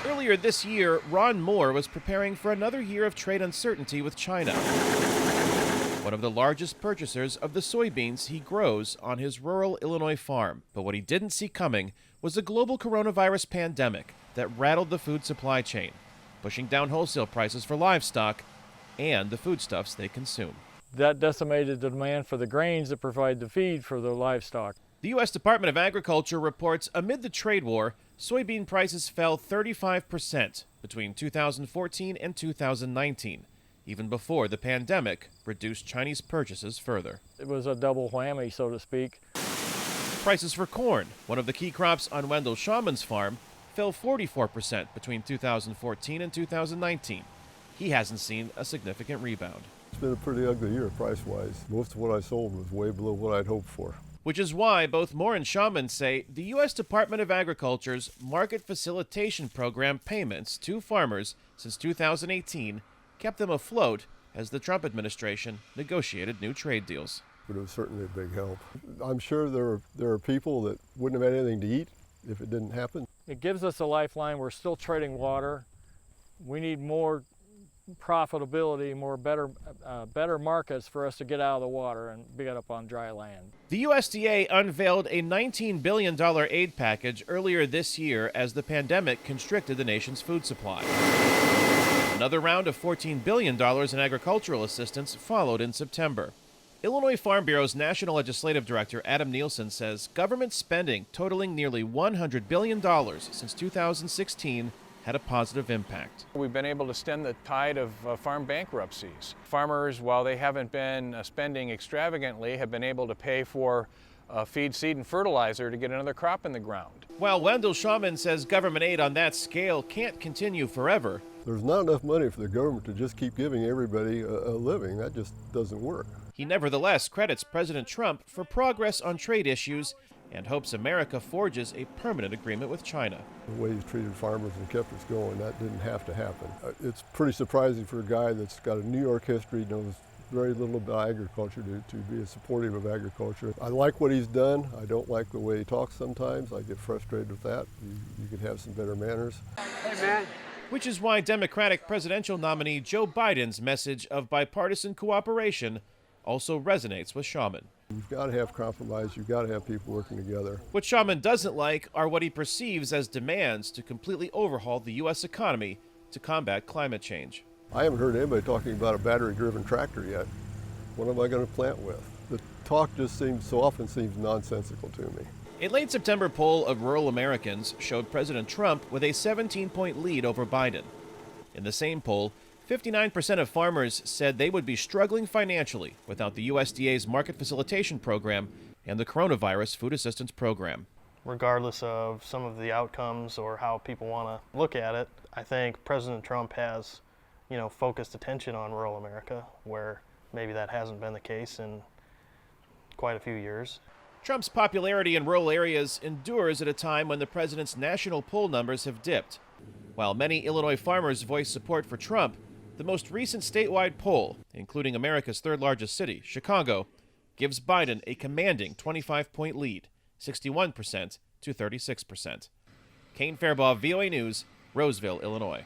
Earlier this year, Ron Moore was preparing for another year of trade uncertainty with China, one of the largest purchasers of the soybeans he grows on his rural Illinois farm. But what he didn't see coming was the global coronavirus pandemic that rattled the food supply chain, pushing down wholesale prices for livestock and the foodstuffs they consume. That decimated the demand for the grains that provide the feed for the livestock. The U.S. Department of Agriculture reports amid the trade war, soybean prices fell 35% between 2014 and 2019, even before the pandemic reduced Chinese purchases further. It was a double whammy, so to speak. Prices for corn, one of the key crops on Wendell Schauman's farm, fell 44% between 2014 and 2019. He hasn't seen a significant rebound. It's been a pretty ugly year price-wise. Most of what I sold was way below what I'd hoped for. Which is why both Moore and Schauman say the U.S. Department of Agriculture's Market Facilitation Program payments to farmers since 2018 kept them afloat as the Trump administration negotiated new trade deals. But it was certainly a big help. I'm sure there are people that wouldn't have had anything to eat if it didn't happen. It gives us a lifeline. We're still trading water. We need more profitability, better markets for us to get out of the water and get up on dry land. The USDA unveiled a $19 billion aid package earlier this year as the pandemic constricted the nation's food supply. Another round of $14 billion in agricultural assistance followed in September. Illinois Farm Bureau's National Legislative Director Adam Nielsen says government spending totaling nearly $100 billion since 2016 had a positive impact. We've been able to stem the tide of farm bankruptcies. Farmers, while they haven't been spending extravagantly, have been able to pay for feed, seed, and fertilizer to get another crop in the ground. While Wendell Schauman says government aid on that scale can't continue forever, there's not enough money for the government to just keep giving everybody a living. That just doesn't work. He nevertheless credits President Trump for progress on trade issues and hopes America forges a permanent agreement with China. The way he's treated farmers and kept us going, that didn't have to happen. It's pretty surprising for a guy that's got a New York history, knows very little about agriculture, to be supportive of agriculture. I like what he's done. I don't like the way he talks sometimes. I get frustrated with that. You could have some better manners. Hey, man. Which is why Democratic presidential nominee Joe Biden's message of bipartisan cooperation also resonates with Schauman. You've got to have compromise. You've got to have people working together. What Schauman doesn't like are what he perceives as demands to completely overhaul the U.S. economy to combat climate change. I haven't heard anybody talking about a battery-driven tractor yet. What am I going to plant with? The talk just so often seems nonsensical to me. A late September poll of rural Americans showed President Trump with a 17-point lead over Biden. In the same poll, 59% of farmers said they would be struggling financially without the USDA's Market Facilitation Program and the Coronavirus Food Assistance Program. Regardless of some of the outcomes or how people want to look at it, I think President Trump has, focused attention on rural America, where maybe that hasn't been the case in quite a few years. Trump's popularity in rural areas endures at a time when the president's national poll numbers have dipped. While many Illinois farmers voice support for Trump, the most recent statewide poll, including America's third-largest city, Chicago, gives Biden a commanding 25-point lead, 61% to 36%. Kane Fairbaugh, VOA News, Roseville, Illinois.